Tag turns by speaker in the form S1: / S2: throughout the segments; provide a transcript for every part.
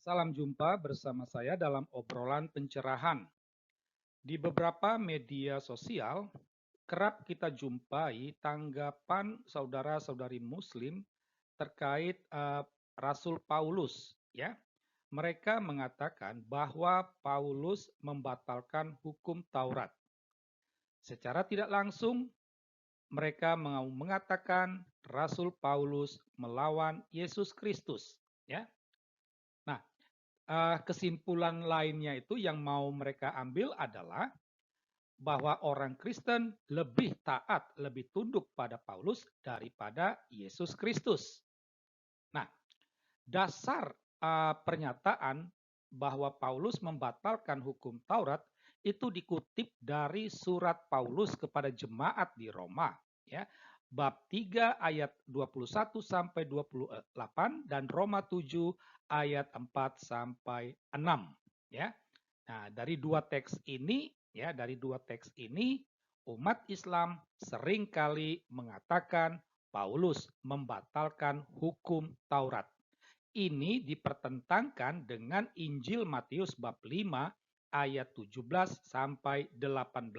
S1: Salam jumpa bersama saya dalam obrolan pencerahan. Di beberapa media sosial, kerap kita jumpai tanggapan saudara-saudari Muslim terkait Rasul Paulus. Ya, mereka mengatakan bahwa Paulus membatalkan hukum Taurat. Secara tidak langsung, mereka mengatakan Rasul Paulus melawan Yesus Kristus. Ya, nah kesimpulan lainnya itu yang mau mereka ambil adalah bahwa orang Kristen lebih taat, lebih tunduk pada Paulus daripada Yesus Kristus. Nah, dasar pernyataan bahwa Paulus membatalkan hukum Taurat itu dikutip dari surat Paulus kepada jemaat di Roma, ya. Bab 3 ayat 21 sampai 28 dan Roma 7 ayat 4 sampai 6, ya. Nah, dari dua teks ini umat Islam seringkali mengatakan Paulus membatalkan hukum Taurat. Ini dipertentangkan dengan Injil Matius bab 5 ayat 17 sampai 18.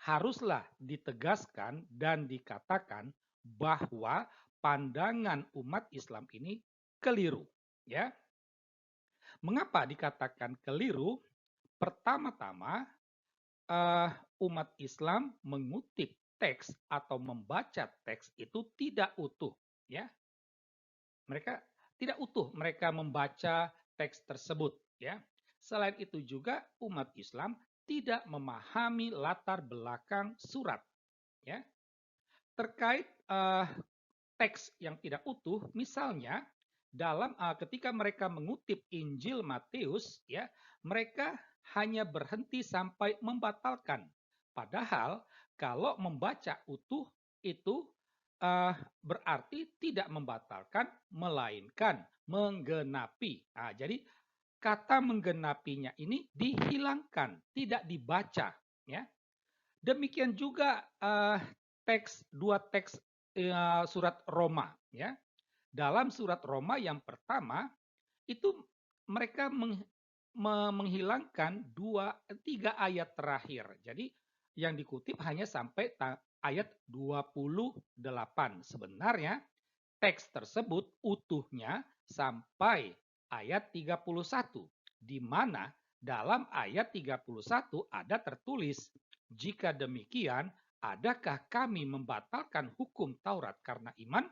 S1: Haruslah ditegaskan dan dikatakan bahwa pandangan umat Islam ini keliru, ya. Mengapa dikatakan keliru? Pertama-tama, umat Islam mengutip teks atau membaca teks itu tidak utuh, ya. Mereka tidak utuh mereka membaca teks tersebut, ya. Selain itu juga umat Islam tidak memahami latar belakang surat, ya. Terkait teks yang tidak utuh, misalnya dalam ketika mereka mengutip Injil Matius, ya, mereka hanya berhenti sampai membatalkan. Padahal kalau membaca utuh itu berarti tidak membatalkan, melainkan menggenapi. Nah, jadi kata menggenapinya ini dihilangkan, tidak dibaca. Ya. Demikian juga dua teks surat Roma. Ya. Dalam surat Roma yang pertama itu mereka menghilangkan tiga ayat terakhir. Jadi yang dikutip hanya sampai ayat 28. Sebenarnya teks tersebut utuhnya sampai ayat 31, di mana dalam ayat 31 ada tertulis, jika demikian, adakah kami membatalkan hukum Taurat karena iman?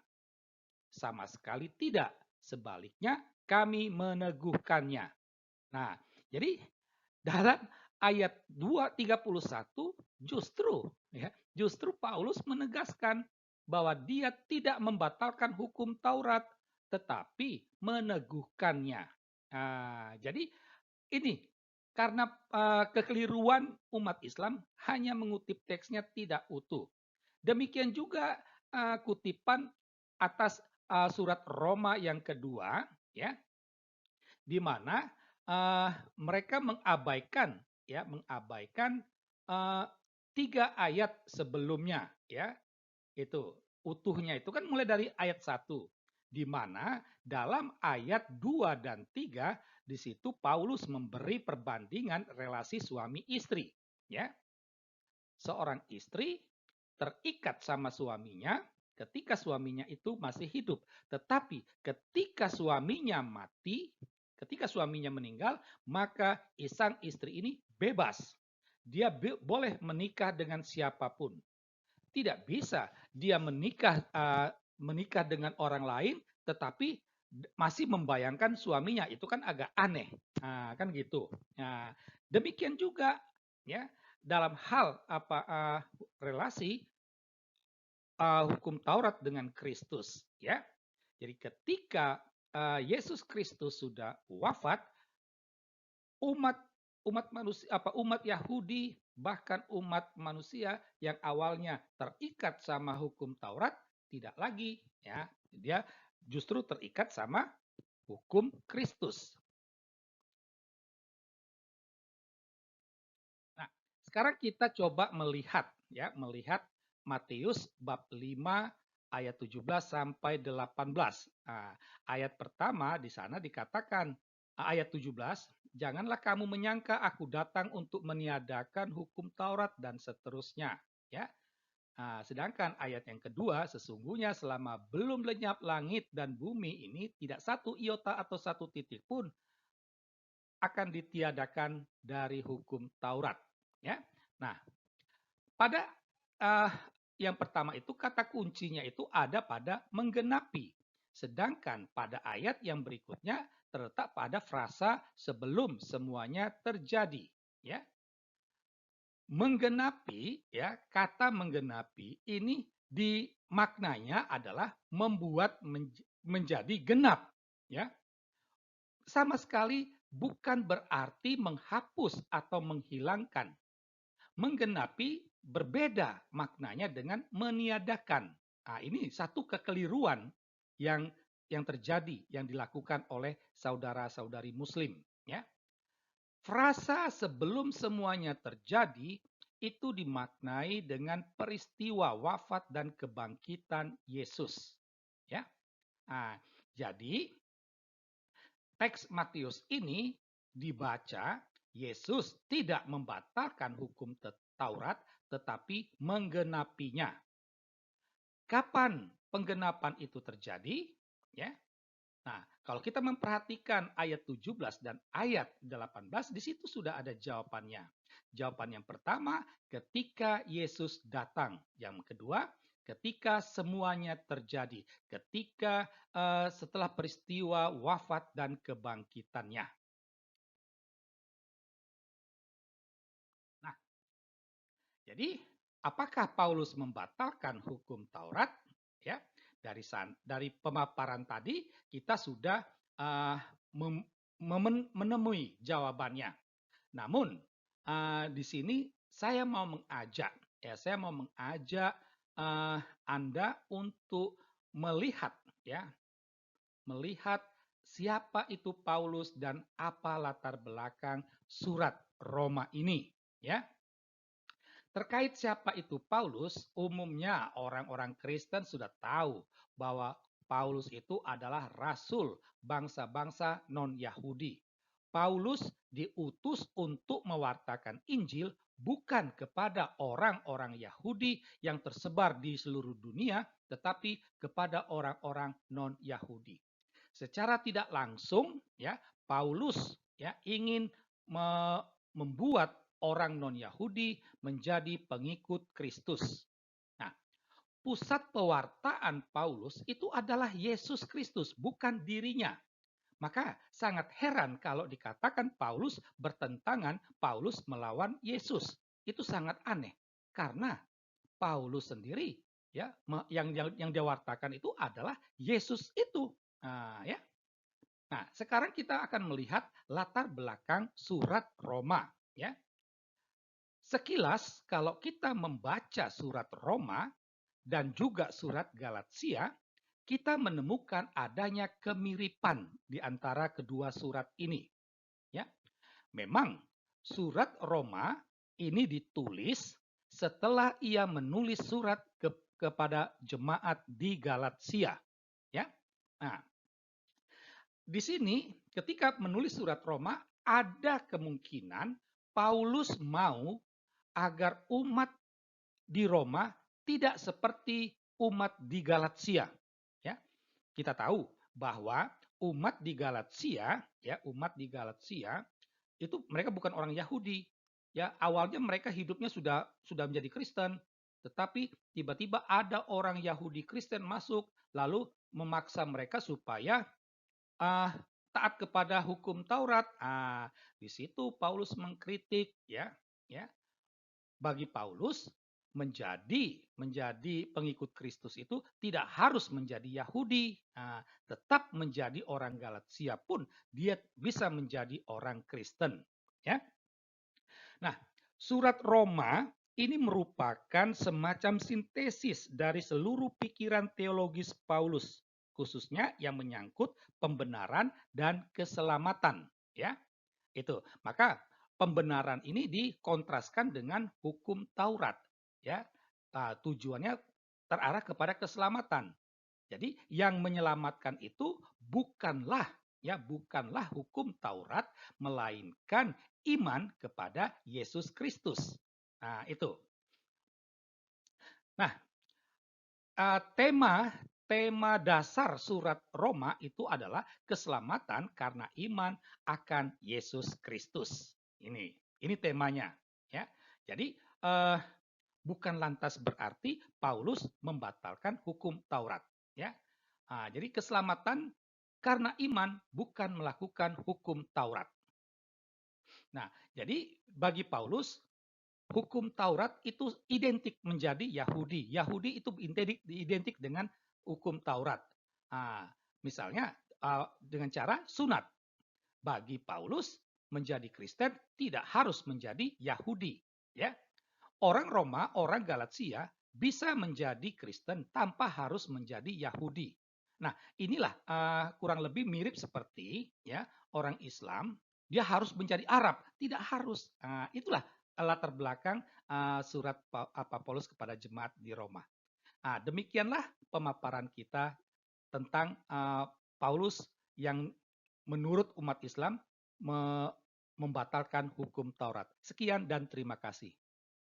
S1: Sama sekali tidak. Sebaliknya, kami meneguhkannya. Nah, jadi dalam ayat 2:31 justru Paulus menegaskan bahwa dia tidak membatalkan hukum Taurat tetapi meneguhkannya. Nah, jadi ini karena kekeliruan umat Islam hanya mengutip teksnya tidak utuh. Demikian juga kutipan atas surat Roma yang kedua, ya, di mana mereka mengabaikan uh, tiga ayat sebelumnya, ya, itu utuhnya itu kan mulai dari ayat 1, di mana dalam ayat 2 dan 3 di situ Paulus memberi perbandingan relasi suami istri, ya. Seorang istri terikat sama suaminya ketika suaminya itu masih hidup. Tetapi ketika suaminya mati, ketika suaminya meninggal, maka sang istri ini bebas. Dia boleh menikah dengan siapapun. Tidak bisa dia menikah dengan orang lain, tetapi masih membayangkan suaminya. Itu kan agak aneh. Nah, kan gitu. Nah, demikian juga ya dalam hal relasi hukum Taurat dengan Kristus, ya. Jadi ketika Yesus Kristus sudah wafat, umat umat manusia umat Yahudi bahkan umat manusia yang awalnya terikat sama hukum Taurat tidak lagi, ya. Dia justru terikat sama hukum Kristus. Nah, sekarang kita coba melihat Matius bab 5 ayat 17 sampai 18. Nah, ayat pertama di sana dikatakan, ayat 17, janganlah kamu menyangka aku datang untuk meniadakan hukum Taurat dan seterusnya. Ya. Nah, sedangkan ayat yang kedua, sesungguhnya selama belum lenyap langit dan bumi ini, tidak satu iota atau satu titik pun akan ditiadakan dari hukum Taurat. Ya. Nah, pada uh, yang pertama itu kata kuncinya itu ada pada menggenapi. Sedangkan pada ayat yang berikutnya terletak pada frasa sebelum semuanya terjadi. Ya, menggenapi, ya, kata menggenapi ini di maknanya adalah membuat menjadi genap. Ya, sama sekali bukan berarti menghapus atau menghilangkan. Menggenapi berbeda maknanya dengan meniadakan. Nah, ini satu kekeliruan yang terjadi, yang dilakukan oleh saudara-saudari Muslim. Ya, frasa sebelum semuanya terjadi itu dimaknai dengan peristiwa wafat dan kebangkitan Yesus. Ya, nah, jadi teks Matius ini dibaca, Yesus tidak membatalkan hukum Taurat, tetapi menggenapinya. Kapan penggenapan itu terjadi? Ya. Nah, kalau kita memperhatikan ayat 17 dan ayat 18, di situ sudah ada jawabannya. Jawaban yang pertama, ketika Yesus datang. Yang kedua, ketika semuanya terjadi. Ketika setelah peristiwa wafat dan kebangkitannya. Nah, jadi apakah Paulus membatalkan hukum Taurat? Ya, dari pemaparan tadi kita sudah uh, menemui jawabannya. Namun di sini saya mau mengajak, Anda untuk melihat, ya, melihat siapa itu Paulus dan apa latar belakang surat Roma ini, ya. Terkait siapa itu Paulus, umumnya orang-orang Kristen sudah tahu bahwa Paulus itu adalah rasul bangsa-bangsa non-Yahudi. Paulus diutus untuk mewartakan Injil bukan kepada orang-orang Yahudi yang tersebar di seluruh dunia, tetapi kepada orang-orang non-Yahudi. Secara tidak langsung, ya, Paulus, ya, ingin membuat orang non-Yahudi menjadi pengikut Kristus. Nah, pusat pewartaan Paulus itu adalah Yesus Kristus, bukan dirinya. Maka sangat heran kalau dikatakan Paulus bertentangan, Paulus melawan Yesus. Itu sangat aneh. Karena Paulus sendiri, ya, yang diwartakan itu adalah Yesus itu. Nah, ya. Nah, sekarang kita akan melihat latar belakang surat Roma, ya. Sekilas kalau kita membaca surat Roma dan juga surat Galatia, kita menemukan adanya kemiripan di antara kedua surat ini. Ya, memang surat Roma ini ditulis setelah ia menulis surat kepada jemaat di Galatia. Ya, nah, di sini ketika menulis surat Roma ada kemungkinan Paulus mau agar umat di Roma tidak seperti umat di Galatia. Ya, kita tahu bahwa umat di Galatia, itu mereka bukan orang Yahudi. Ya, awalnya mereka hidupnya sudah menjadi Kristen, tetapi tiba-tiba ada orang Yahudi Kristen masuk lalu memaksa mereka supaya taat kepada hukum Taurat. Di situ Paulus mengkritik, ya. Bagi Paulus menjadi pengikut Kristus itu tidak harus menjadi Yahudi, tetap menjadi orang Galatia pun dia bisa menjadi orang Kristen, ya. Nah, surat Roma ini merupakan semacam sintesis dari seluruh pikiran teologis Paulus, khususnya yang menyangkut pembenaran dan keselamatan, ya. Itu. Maka pembenaran ini dikontraskan dengan hukum Taurat, ya. Tujuannya terarah kepada keselamatan. Jadi yang menyelamatkan itu bukanlah hukum Taurat, melainkan iman kepada Yesus Kristus. Nah, itu. Nah, tema tema dasar surat Roma itu adalah keselamatan karena iman akan Yesus Kristus. Ini temanya, ya. Jadi bukan lantas berarti Paulus membatalkan hukum Taurat, ya. Jadi keselamatan karena iman, bukan melakukan hukum Taurat. Nah, jadi bagi Paulus hukum Taurat itu identik menjadi Yahudi. Yahudi itu identik dengan hukum Taurat. Nah, misalnya dengan cara sunat. Bagi Paulus menjadi Kristen tidak harus menjadi Yahudi, ya. Orang Roma, orang Galatia bisa menjadi Kristen tanpa harus menjadi Yahudi. Nah, inilah kurang lebih mirip seperti ya orang Islam dia harus menjadi Arab, tidak harus. Itulah latar belakang surat Paulus kepada jemaat di Roma. Demikianlah pemaparan kita tentang Paulus yang menurut umat Islam membatalkan hukum Taurat. Sekian dan terima kasih.